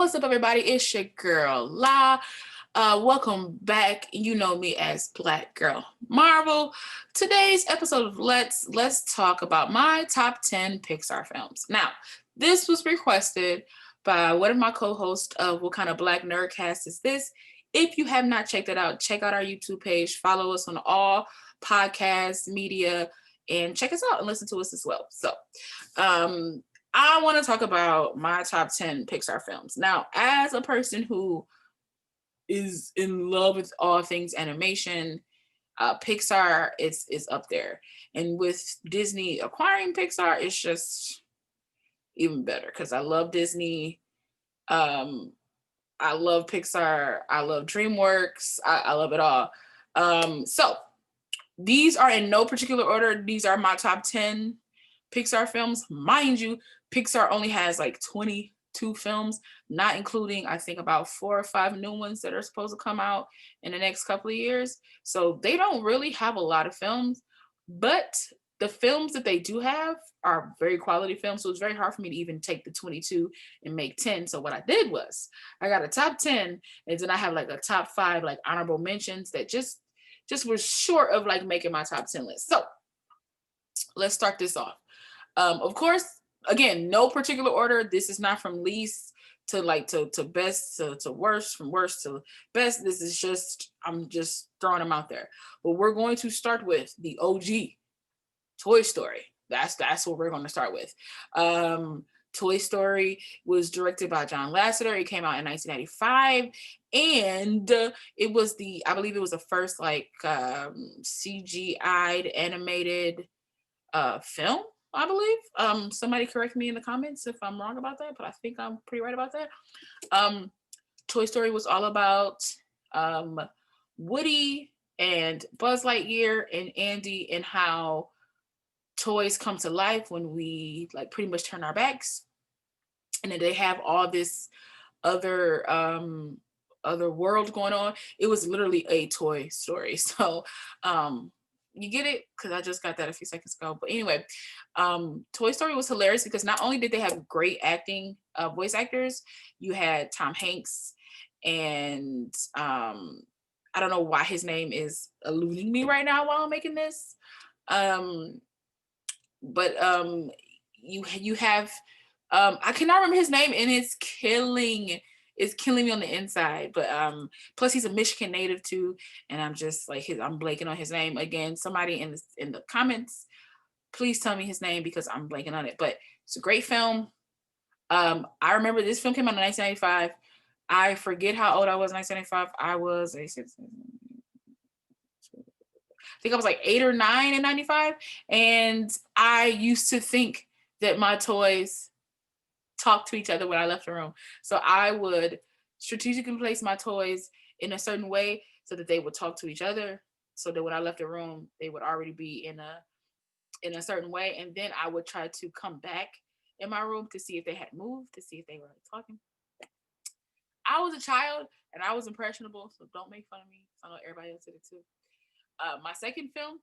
What's up, everybody? It's your girl La. Welcome back. You know me as Black Girl Marvel. Today's episode of Let's talk about my top 10 Pixar films. Now, this was requested by one of my co-hosts of What Kind of Black Nerdcast Is This? If you have not checked it out, check out our YouTube page. Follow us on all podcasts, media, and check us out and listen to us as well. So, I want to talk about my top 10 Pixar films. Now, as a person who is in love with all things animation, Pixar is up there. And with Disney acquiring Pixar, it's just even better because I love Disney. I love Pixar. I love DreamWorks. I love it all. So these are in no particular order. These are my top 10 Pixar films. Mind you, Pixar only has like 22 films, not including, I think, about 4 or 5 new ones that are supposed to come out in the next couple of years. So they don't really have a lot of films, but the films that they do have are very quality films. So it's very hard for me to even take the 22 and make 10. So what I did was I got a top 10, and then I have like a top 5 like honorable mentions that just was short of like making my top 10 list. So let's start this off. Of course, again, no particular order. This is not from least to like to best to worst, from worst to best. This is just, I'm just throwing them out there. But we're going to start with the OG, Toy Story. That's what we're going to start with. Toy Story was directed by John Lasseter. It came out in 1995, and it was I believe it was the first like CGI'd animated film, I believe. Somebody correct me in the comments if I'm wrong about that, but I think I'm pretty right about that. Toy Story was all about Woody and Buzz Lightyear and Andy, and how toys come to life when we like pretty much turn our backs, and then they have all this other world going on. It was literally a Toy Story. So you get it? Because I just got that a few seconds ago. But anyway, Toy Story was hilarious because not only did they have great acting, voice actors, you had Tom Hanks, and I don't know why his name is eluding me right now while I'm making this. But you have I cannot remember his name, and it's killing me on the inside. But plus he's a Michigan native too, and I'm just like I'm blanking on his name again. Somebody in the comments, please tell me his name because I'm blanking on it. But it's a great film. I remember this film came out in 1995. I forget how old I was in 1995. I think I was like 8 or 9 in 95, and I used to think that my toys talk to each other when I left the room. So I would strategically place my toys in a certain way so that they would talk to each other. So that when I left the room, they would already be in a certain way. And then I would try to come back in my room to see if they had moved, to see if they were talking. I was a child and I was impressionable, so don't make fun of me. I know everybody else did it too. My second film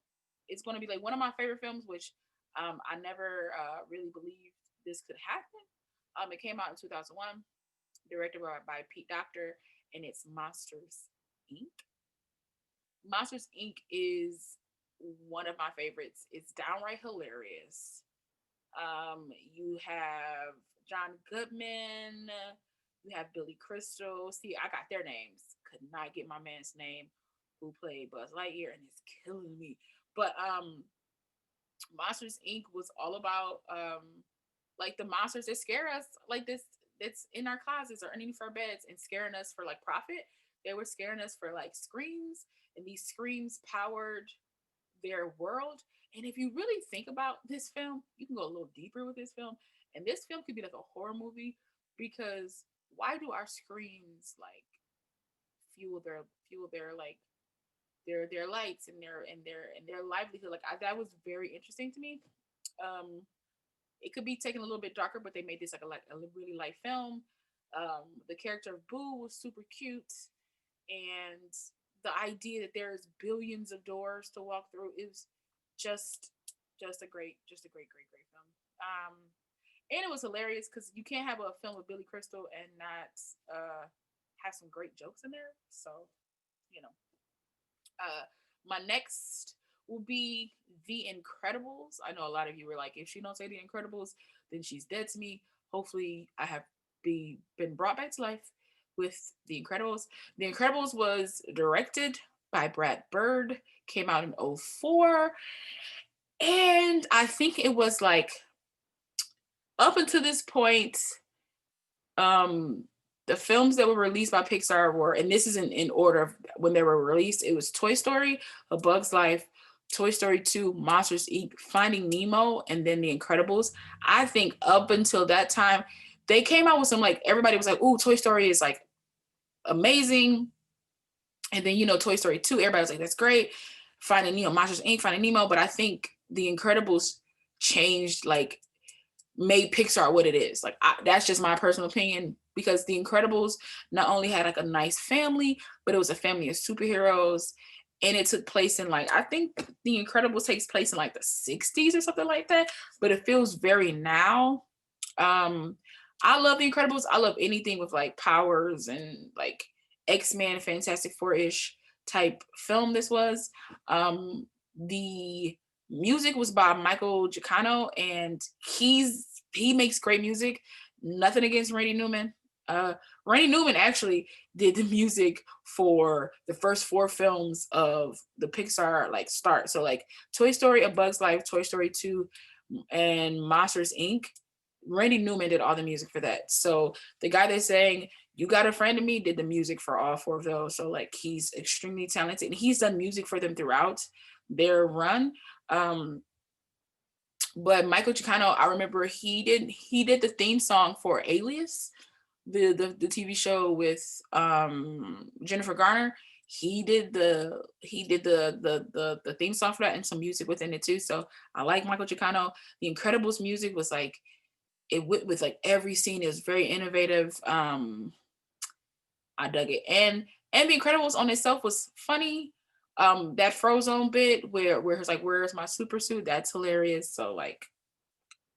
is going to be like one of my favorite films, which I never really believed this could happen. It came out in 2001, directed by Pete Docter, and it's Monsters, Inc. Monsters, Inc. is one of my favorites. It's downright hilarious. You have John Goodman, you have Billy Crystal. See, I got their names. Could not get my man's name who played Buzz Lightyear, and it's killing me. But Monsters Inc. was all about like the monsters that scare us, like this that's in our closets or underneath our beds and scaring us for like profit. They were scaring us for like screams, and these screams powered their world. And if you really think about this film, you can go a little deeper with this film. And this film could be like a horror movie, because why do our screams like fuel their like their lights and their livelihood? Like that was very interesting to me. It could be taken a little bit darker, but they made this like a really light film. The character of Boo was super cute, and the idea that there's billions of doors to walk through is just a great film. And it was hilarious because you can't have a film with Billy Crystal and not have some great jokes in there. So, you know, uh, my next will be The Incredibles. I know a lot of you were like, if she don't say The Incredibles, then she's dead to me. Hopefully, I have been brought back to life with The Incredibles. The Incredibles was directed by Brad Bird, came out in '04, and I think it was like up until this point, um the films that were released by Pixar were, and this is in order of when they were released, it was Toy Story, A Bug's Life, Toy Story 2, Monsters Inc., Finding Nemo, and then The Incredibles. I think up until that time, they came out with some, like, everybody was like, ooh, Toy Story is like amazing. And then, Toy Story 2, everybody was like, that's great. Finding Nemo, Monsters Inc., Finding Nemo. But I think The Incredibles changed, like, made Pixar what it is. Like, that's just my personal opinion, because The Incredibles not only had like a nice family, but it was a family of superheroes, and it took place in, like, I think The Incredibles takes place in like the 60s or something like that, but it feels very now. I love The Incredibles. I love anything with like powers and like X-Men, Fantastic Four-ish type film this was. The music was by Michael Giacchino, and he makes great music. Nothing against Randy Newman. Randy Newman actually did the music for the first 4 films of the Pixar like start. So like Toy Story, A Bug's Life, Toy Story 2, and Monsters Inc. Randy Newman did all the music for that. So the guy that's saying "You Got a Friend in Me" did the music for all 4 of those. So like he's extremely talented, and he's done music for them throughout their run. But Michael Chicano, I remember he did the theme song for Alias, the TV show with Jennifer Garner. He did the theme song for that, and some music within it too. So I like Michael Chicano. The Incredibles music was like, it with like every scene is very innovative. I dug it. And The Incredibles on itself was funny. That Frozone bit where it's like, where's my super suit? That's hilarious. So like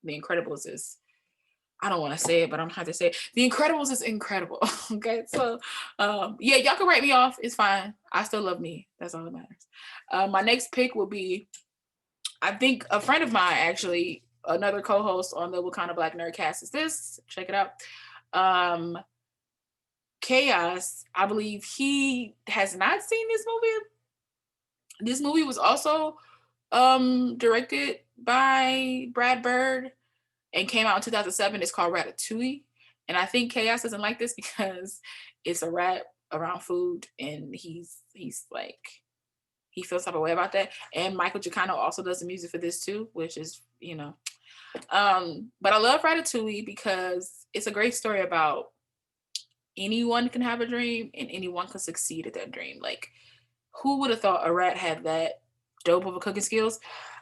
The Incredibles is, I don't want to say it, but I'm gonna have to say it. The Incredibles is incredible. Okay. So yeah, y'all can write me off. It's fine. I still love me. That's all that matters. My next pick will be, I think, a friend of mine, actually, another co-host on the Wakanda Black Nerdcast is this. Check it out. Um, Chaos, I believe he has not seen this movie. This movie was also directed by Brad Bird and came out in 2007. It's called Ratatouille. And I think Chaos doesn't like this because it's a rat around food, and he's like, he feels type of way about that. And Michael Giacchino also does the music for this too, which is, but I love Ratatouille because it's a great story about anyone can have a dream and anyone can succeed at that dream. Like, who would have thought a rat had that dope of a cooking skills?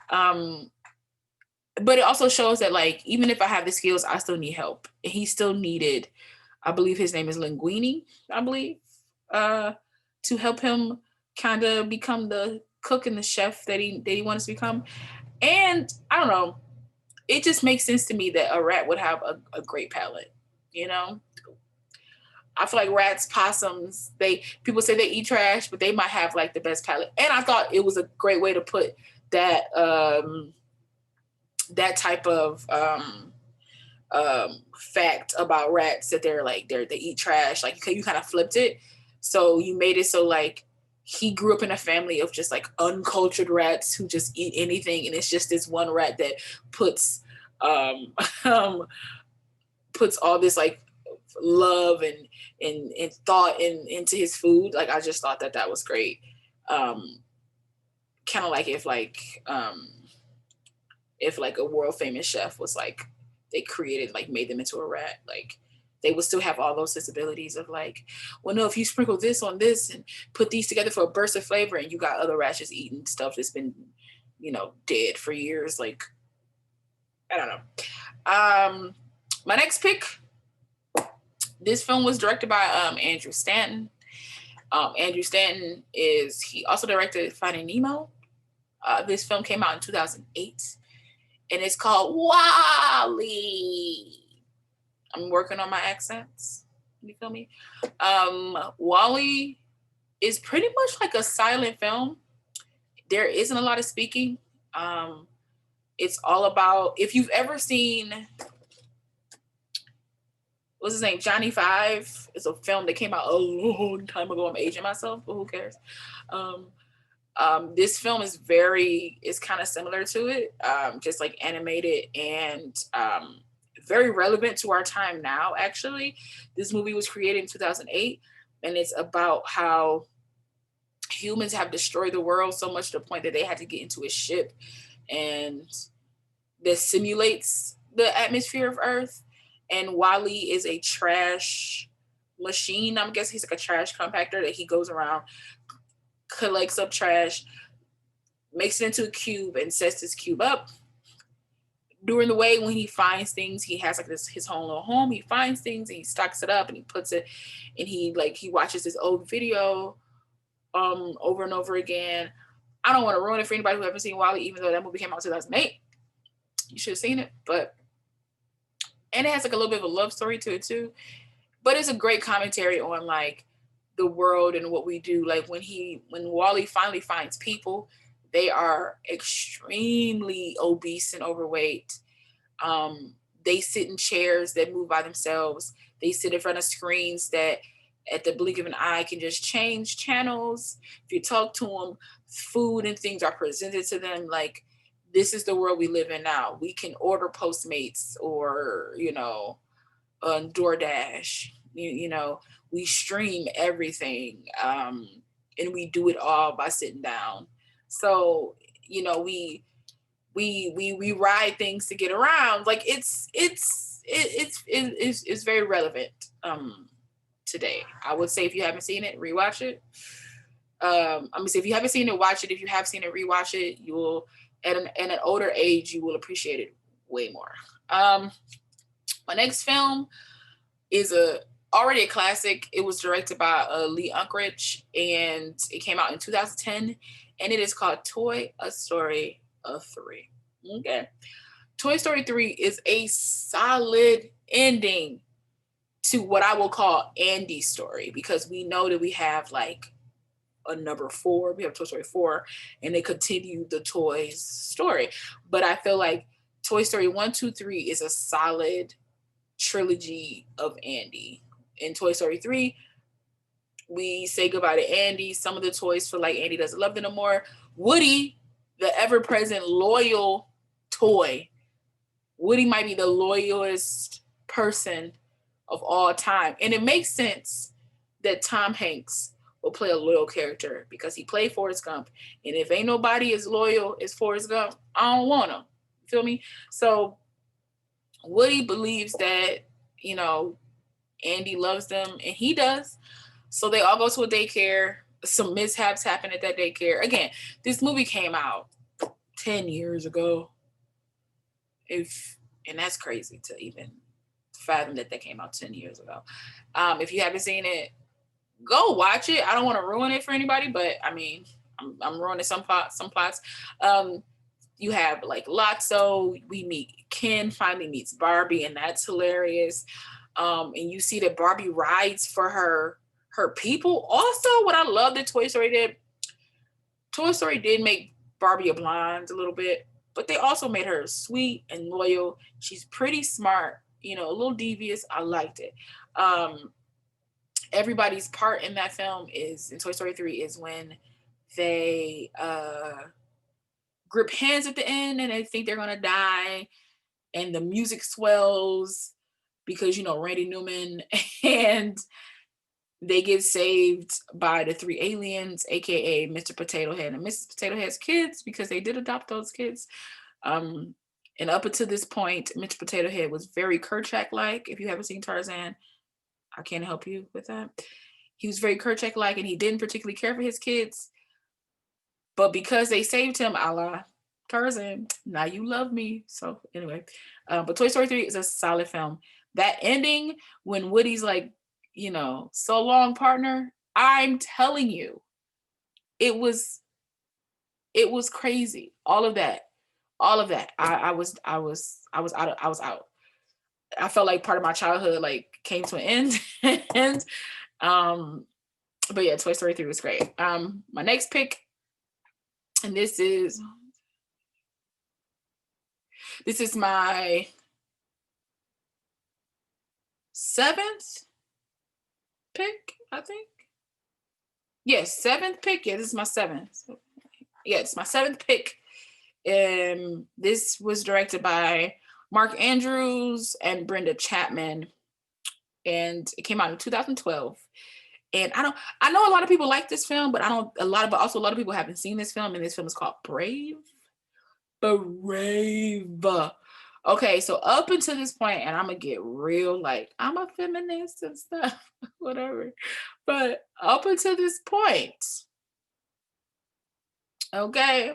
But it also shows that, like, even if I have the skills, I still need help. And he still needed, I believe his name is Linguini, I believe, to help him kind of become the cook and the chef that he wants to become. And I don't know, it just makes sense to me that a rat would have a great palate, you know? I feel like rats, possums, people say they eat trash, but they might have like the best palate. And I thought it was a great way to put that that type of fact about rats, that they eat trash. Like, you kind of flipped it, so you made it so like he grew up in a family of just like uncultured rats who just eat anything, and it's just this one rat that puts puts all this like love and thought into his food. Like, I just thought that was great. Kind of like if like a world famous chef was like, they created, like, made them into a rat, like they would still have all those sensibilities of like, well, no, if you sprinkle this on this and put these together for a burst of flavor, and you got other rats just eating stuff that's been, dead for years. Like, I don't know. My next pick, this film was directed by Andrew Stanton. Andrew Stanton he also directed Finding Nemo. This film came out in 2008. and it's called Wally. I'm working on my accents. You feel me? Wally is pretty much like a silent film. There isn't a lot of speaking. It's all about, if you've ever seen, what's his name, Johnny Five. It's a film that came out a long time ago. I'm aging myself, but who cares? This film is kind of similar to it, just like animated and very relevant to our time now. Actually, this movie was created in 2008, and it's about how humans have destroyed the world so much to the point that they had to get into a ship and that simulates the atmosphere of Earth. And Wally is a trash machine. I'm guessing he's like a trash compactor that he goes around, collects up trash, makes it into a cube, and sets this cube up. During the way, when he finds things, he has like this his own little home. He finds things and he stocks it up and he puts it, and he watches this old video over and over again. I don't want to ruin it for anybody who haven't seen Wally, even though that movie came out in 2008. You should have seen it, and it has like a little bit of a love story to it too. But it's a great commentary on like the world and what we do. Like when Wally finally finds people, they are extremely obese and overweight. They sit in chairs that move by themselves. They sit in front of screens that at the blink of an eye can just change channels. If you talk to them, food and things are presented to them. Like, this is the world we live in now. We can order Postmates or, on DoorDash. We stream everything, and we do it all by sitting down. So, we ride things to get around. Like it's very relevant today. I would say if you haven't seen it, rewatch it. I'm gonna say if you haven't seen it, watch it. If you have seen it, rewatch it. You will at an older age, you will appreciate it way more. My next film is already a classic. It was directed by Lee Unkrich, and it came out in 2010, and it is called Toy Story 3. Okay. Toy Story 3 is a solid ending to what I will call Andy's story, because we know that we have like a number 4. We have Toy Story 4, and they continue the toys story. But I feel like Toy Story 1, 2, 3 is a solid trilogy of Andy. In Toy Story 3, we say goodbye to Andy. Some of the toys feel like Andy doesn't love them no more. Woody, the ever-present loyal toy. Woody might be the loyalest person of all time. And it makes sense that Tom Hanks will play a loyal character because he played Forrest Gump. And if ain't nobody as loyal as Forrest Gump, I don't want him. You feel me? So Woody believes that, Andy loves them, and he does. So they all go to a daycare. Some mishaps happen at that daycare. Again, this movie came out 10 years ago. And that's crazy to even fathom that came out 10 years ago. If you haven't seen it, go watch it. I don't want to ruin it for anybody, but I mean, I'm ruining some plots. You have like Lotso. We meet Ken finally meets Barbie, and that's hilarious. And you see that Barbie rides for her people. Also, what I love that Toy Story did make Barbie a blonde a little bit, but they also made her sweet and loyal. She's pretty smart, a little devious. I liked it. Everybody's part in that film in Toy Story 3 is when they grip hands at the end and they think they're gonna die, and the music swells because Randy Newman, and they get saved by the 3 aliens, aka Mr. Potato Head and Mrs. Potato Head's kids, because they did adopt those kids. And up until this point, Mr. Potato Head was very Kerchak-like. If you haven't seen Tarzan, I can't help you with that. He was very Kerchak-like, and he didn't particularly care for his kids. But because they saved him, a la Tarzan, now you love me. So anyway, but Toy Story 3 is a solid film. That ending when Woody's like, so long, partner, I'm telling you, it was crazy. All of that. all of that. I was out. I felt like part of my childhood like came to an end. And but yeah, Toy Story 3 was great. My next pick, and this is my seventh pick, I think. Yes, seventh pick. Yeah, this is my seventh. Yeah, it's my seventh pick. This was directed by Mark Andrews and Brenda Chapman, and it came out in 2012. And I know a lot of people like this film, but a lot of people haven't seen this film, and this film is called Brave. Brave. Okay, so up until this point, and I'm gonna get real, like, I'm a feminist and stuff, whatever. But up until this point, okay,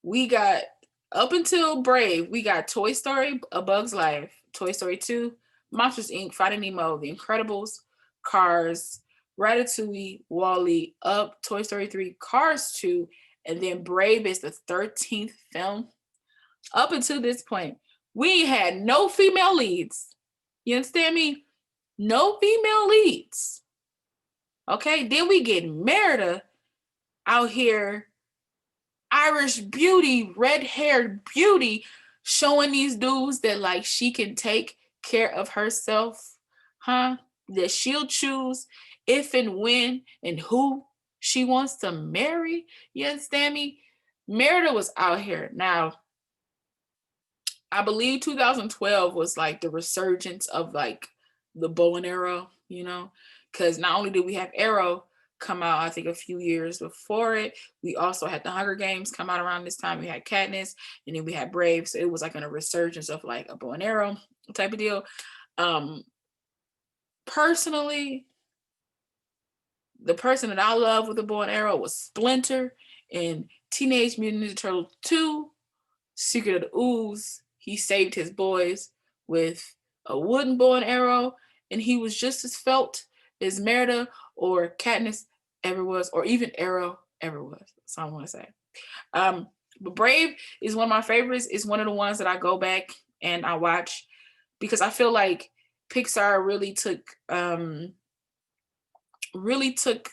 we got, up until Brave, we got Toy Story, A Bug's Life, Toy Story 2, Monsters Inc., Finding Nemo, The Incredibles, Cars, Ratatouille, Wall-E, Up, Toy Story 3, Cars 2, and then Brave is the 13th film. Up until this point, we had no female leads. You understand me? No female leads. Okay, then we get Merida out here, Irish beauty, red-haired beauty, showing these dudes that like she can take care of herself, huh? That she'll choose if and when and who she wants to marry. You understand me? Merida was out here. Now, I believe 2012 was like the resurgence of like the bow and arrow, you know, because not only did we have Arrow come out, I think a few years before it, we also had the Hunger Games come out around this time. We had Katniss, and then we had Brave. So it was like in a resurgence of like a bow and arrow type of deal. Personally, the person that I love with the bow and arrow was Splinter in Teenage Mutant Ninja Turtles 2, Secret of the Ooze. He saved his boys with a wooden bow and arrow, and he was just as felt as Merida or Katniss ever was, or even Arrow ever was. That's all I want to say. But Brave is one of my favorites. It's one of the ones that I go back and I watch because I feel like Pixar really took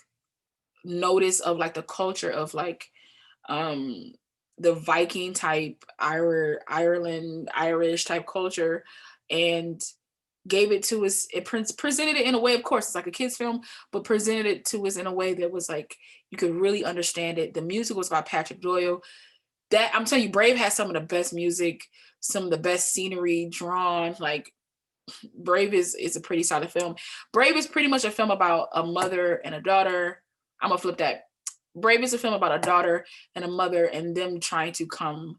notice of like the culture of like the Viking type Ireland Irish type culture, and gave it to us. It presented it in a way, of course, it's like a kid's film, but presented it to us in a way that was like you could really understand it. The music was by Patrick Doyle. That I'm telling you, Brave has some of the best music, some of the best scenery drawn. Like Brave is a pretty solid film. Brave is pretty much a film about a mother and a daughter. I'm gonna flip that. Brave is a film about a daughter and a mother and them trying to come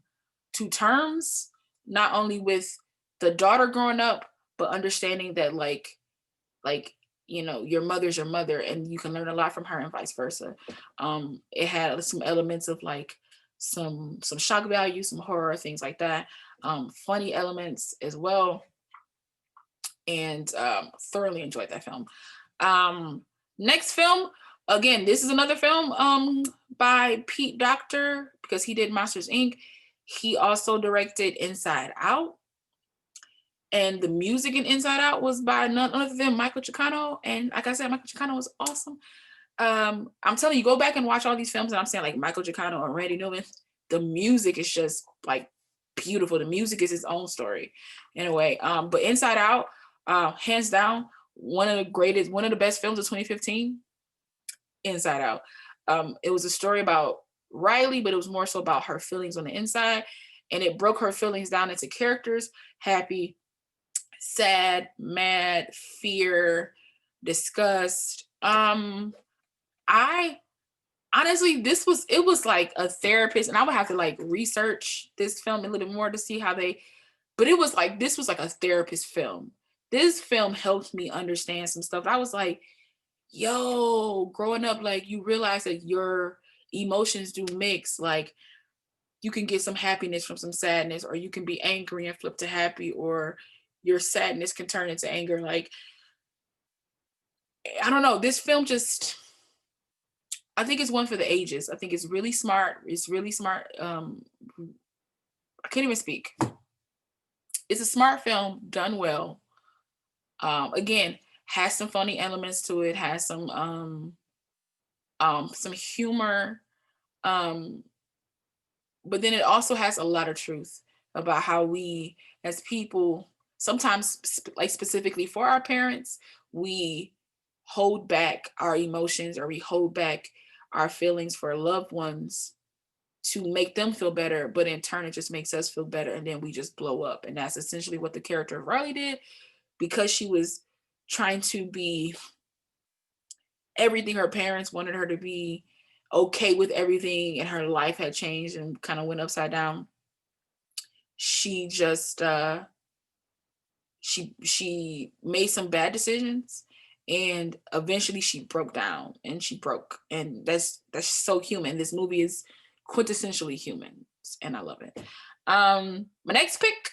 to terms, not only with the daughter growing up, but understanding that like, you know, your mother's your mother and you can learn a lot from her and vice versa. It had some elements of like some shock value, some horror, things like that. Funny elements as well. And thoroughly enjoyed that film. Next film, again, this is another film by Pete Docter because he did Monsters Inc. He also directed Inside Out. And the music in Inside Out was by none other than Michael Chicano. And like I said, Michael Chicano was awesome. I'm telling you, go back and watch all these films. And I'm saying like Michael Chicano or Randy Newman. The music is just like beautiful. The music is its own story in a way. But Inside Out, hands down, one of the best films of 2015. Inside Out. It was a story about Riley, but it was more so about her feelings on the inside. And it broke her feelings down into characters: happy, sad, mad, fear, disgust. I honestly, it was like a therapist, and I would have to like research this film a little bit more to see how but it was like, this was like a therapist film. This film helped me understand some stuff. I was like, yo, growing up, like you realize that your emotions do mix. Like you can get some happiness from some sadness, or you can be angry and flip to happy, or your sadness can turn into anger. Like, I don't know. This film just, I think it's one for the ages. I think it's really smart. It's really smart I can't even speak. It's a smart film done well. Again, has some funny elements to it, has some humor, um, but then it also has a lot of truth about how we as people sometimes like specifically for our parents, we hold back our emotions or we hold back our feelings for loved ones to make them feel better, but in turn it just makes us feel better and then we just blow up. And that's essentially what the character of Riley did, because she was trying to be everything her parents wanted her to be, okay with everything, and her life had changed and kind of went upside down. She just she made some bad decisions, and eventually she broke down and she broke, and that's so human. This movie is quintessentially human and I love it. My next pick,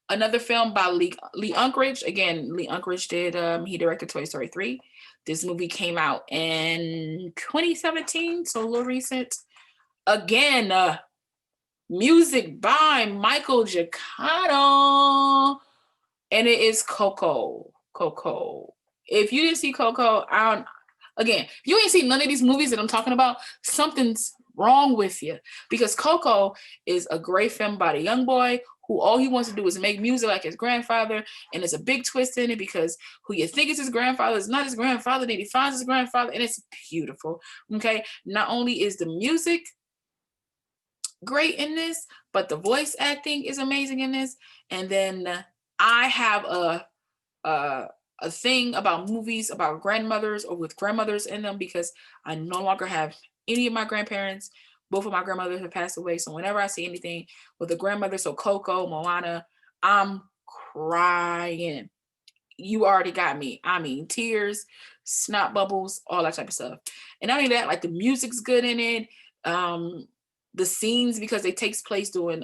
another film by Lee Unkrich. Again, Lee Unkrich did he directed Toy Story 3. This movie came out in 2017, so a little recent. Again, music by Michael Giacchino, and it is Coco. Coco. If you didn't see Coco, again, if you ain't seen none of these movies that I'm talking about, something's wrong with you, because Coco is a great film about a young boy who all he wants to do is make music like his grandfather, and there's a big twist in it because who you think is his grandfather is not his grandfather, then he finds his grandfather, and it's beautiful. Okay, not only is the music great in this, but the voice acting is amazing in this. And then I have a thing about movies about grandmothers or with grandmothers in them, because I no longer have any of my grandparents. Both of my grandmothers have passed away. So whenever I see anything with a grandmother, so Coco, Moana, I'm crying. You already got me. I mean, tears, snot bubbles, all that type of stuff. And not only that, like the music's good in it. The scenes, because it takes place during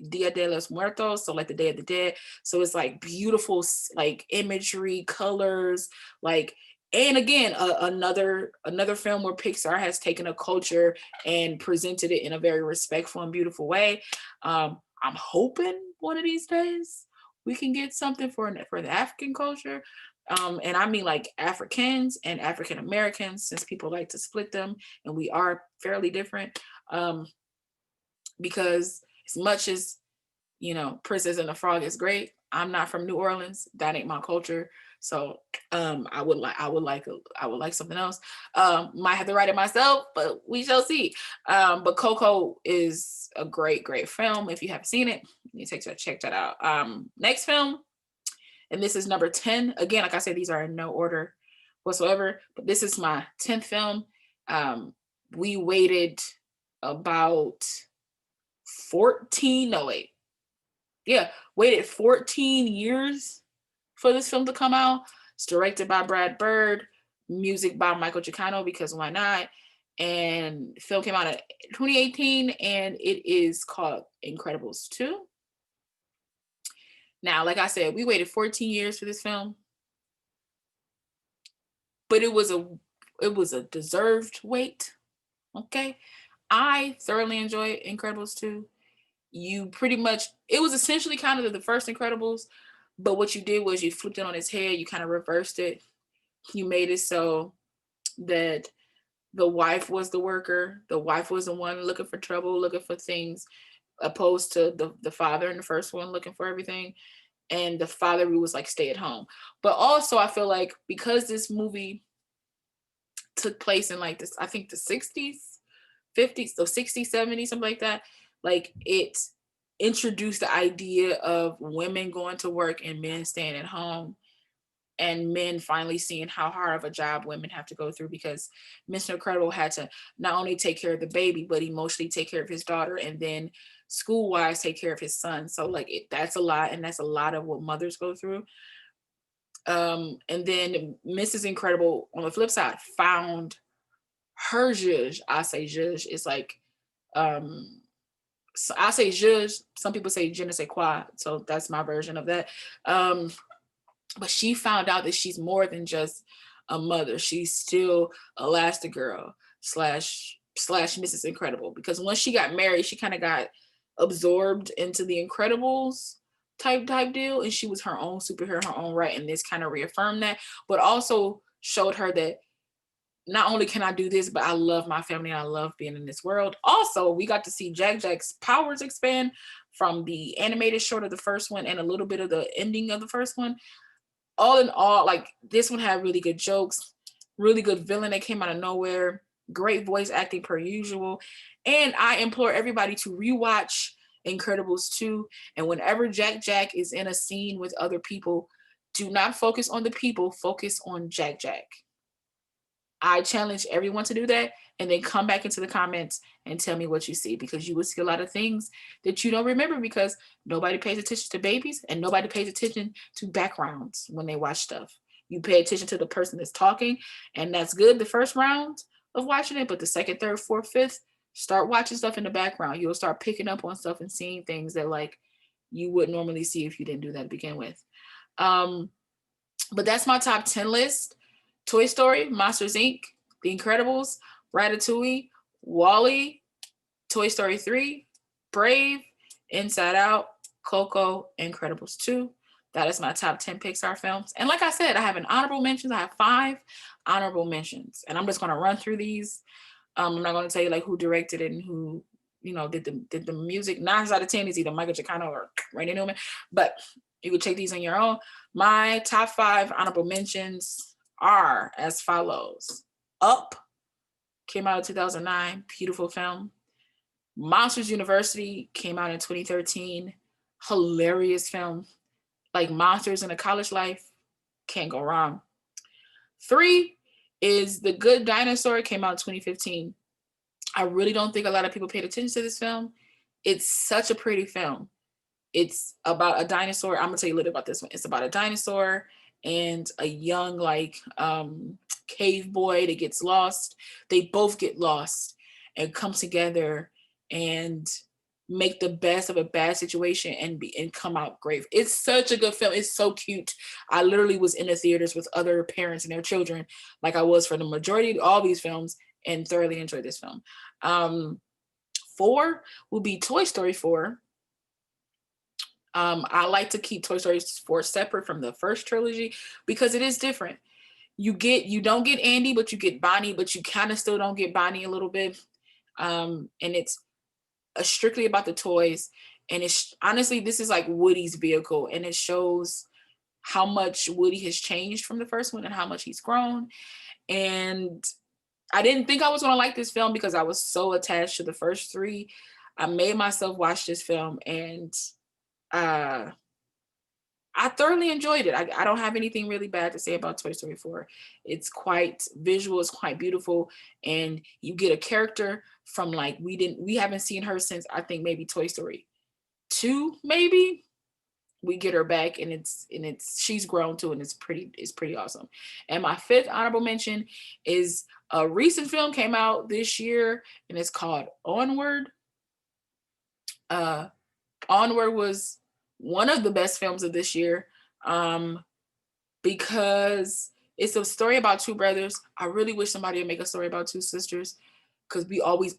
Dia de los Muertos, so like the Day of the Dead. So it's like beautiful, like imagery, colors, like. And again, another film where Pixar has taken a culture and presented it in a very respectful and beautiful way. I'm hoping one of these days we can get something for the African culture. And I mean like Africans and African Americans, since people like to split them and we are fairly different. Because as much as, Princess and the Frog is great, I'm not from New Orleans. That ain't my culture. So I would like something else. Might have to write it myself, but we shall see. But Coco is a great film. If you haven't seen it, you check that out. Next film, and this is number 10. Again, like I said, these are in no order whatsoever, but this is my 10th film. We waited about 14 years for this film to come out. It's directed by Brad Bird, music by Michael Giacchino, because why not? And film came out in 2018, and it is called Incredibles 2. Now, like I said, we waited 14 years for this film, but it was a deserved wait. Okay, I thoroughly enjoyed Incredibles 2. It was essentially kind of the first Incredibles, but what you did was you flipped it on its head. You kind of reversed it. You made it so that the wife was the worker. The wife was the one looking for trouble, looking for things, opposed to the father in the first one looking for everything. And the father who was like stay at home. But also I feel like because this movie took place in like this, I think the 60s, 50s, so 60s, 70s, something like that, like it introduced the idea of women going to work and men staying at home, and men finally seeing how hard of a job women have to go through, because Mr. Incredible had to not only take care of the baby, but emotionally take care of his daughter, and then school-wise take care of his son. So like that's a lot, and that's a lot of what mothers go through. And then Mrs. Incredible, on the flip side, found her zhuzh. I say zhuzh. It's like, so I say zhuzh. Some people say je ne sais quoi. So that's my version of that. But she found out that she's more than just a mother. She's still Elastigirl slash Mrs. Incredible. Because once she got married, she kind of got absorbed into the Incredibles type deal, and she was her own superhero in her own right, and this kind of reaffirmed that, but also showed her that not only can I do this, but I love my family and I love being in this world. Also, we got to see Jack Jack's powers expand from the animated short of the first one and a little bit of the ending of the first one. All in all, like this one had really good jokes, really good villain that came out of nowhere, great voice acting per usual. And I implore everybody to rewatch Incredibles 2. And whenever Jack Jack is in a scene with other people, do not focus on the people, focus on Jack Jack. I challenge everyone to do that and then come back into the comments and tell me what you see, because you will see a lot of things that you don't remember because nobody pays attention to babies and nobody pays attention to backgrounds when they watch stuff. You pay attention to the person that's talking, and that's good the first round of watching it, but the second, third, fourth, fifth, start watching stuff in the background. You'll start picking up on stuff and seeing things that like you would normally see if you didn't do that to begin with. But that's my top 10 list. Toy Story, Monsters Inc., The Incredibles, Ratatouille, WALL-E, Toy Story 3, Brave, Inside Out, Coco, Incredibles 2. That is my top 10 Pixar films. And like I said, I have an honorable mentions. I have 5 honorable mentions. And I'm just going to run through these. I'm not going to tell you like who directed it and who, did the music. 9 out of 10 is either Michael Giacchino or Randy Newman. But you could check these on your own. My top 5 honorable mentions are as follows. Up came out in 2009, beautiful film. Monsters University came out in 2013, hilarious film. Like monsters in a college life, can't go wrong. 3 is The Good Dinosaur, came out in 2015. I really don't think a lot of people paid attention to this film. It's such a pretty film. It's about a dinosaur. I'm gonna tell you a little about this one. It's about a dinosaur and a young cave boy that gets lost. They both get lost and come together and make the best of a bad situation and come out great. It's such a good film. It's so cute. I literally was in the theaters with other parents and their children, like I was for the majority of all these films, and thoroughly enjoyed this film. 4 will be Toy Story 4. I like to keep Toy Story 4 separate from the first trilogy because it is different. You don't get Andy, but you get Bonnie, but you kind of still don't get Bonnie a little bit. And it's strictly about the toys. And it's honestly, this is like Woody's vehicle, and it shows how much Woody has changed from the first one and how much he's grown. And I didn't think I was going to like this film because I was so attached to the first 3. I made myself watch this film, and I thoroughly enjoyed it. I don't have anything really bad to say about Toy Story 4. It's quite visual, it's quite beautiful, and you get a character from like we haven't seen her since I think maybe Toy Story 2, maybe. We get her back, and it's she's grown too, and it's pretty awesome. And my 5th honorable mention is a recent film came out this year, and it's called Onward. Onward was one of the best films of this year, because it's a story about 2 brothers. I really wish somebody would make a story about 2 sisters, because we always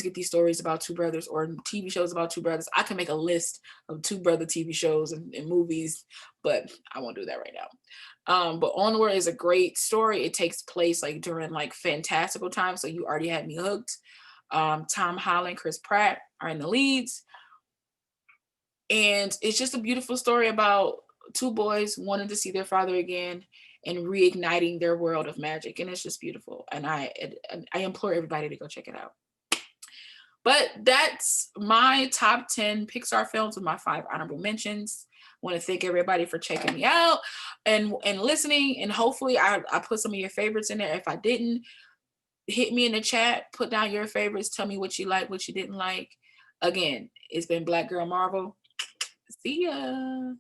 get these stories about 2 brothers or TV shows about 2 brothers. I can make a list of 2 brother TV shows and movies, but I won't do that right now. But Onward is a great story. It takes place like during like fantastical times, so you already had me hooked. Tom Holland, Chris Pratt are in the leads. And it's just a beautiful story about 2 boys wanting to see their father again and reigniting their world of magic. And it's just beautiful. And I implore everybody to go check it out. But that's my top 10 Pixar films with my 5 honorable mentions. I want to thank everybody for checking me out and listening. And hopefully I put some of your favorites in there. If I didn't, hit me in the chat, put down your favorites, tell me what you like, what you didn't like. Again, it's been BlackGirlMarvel. See ya.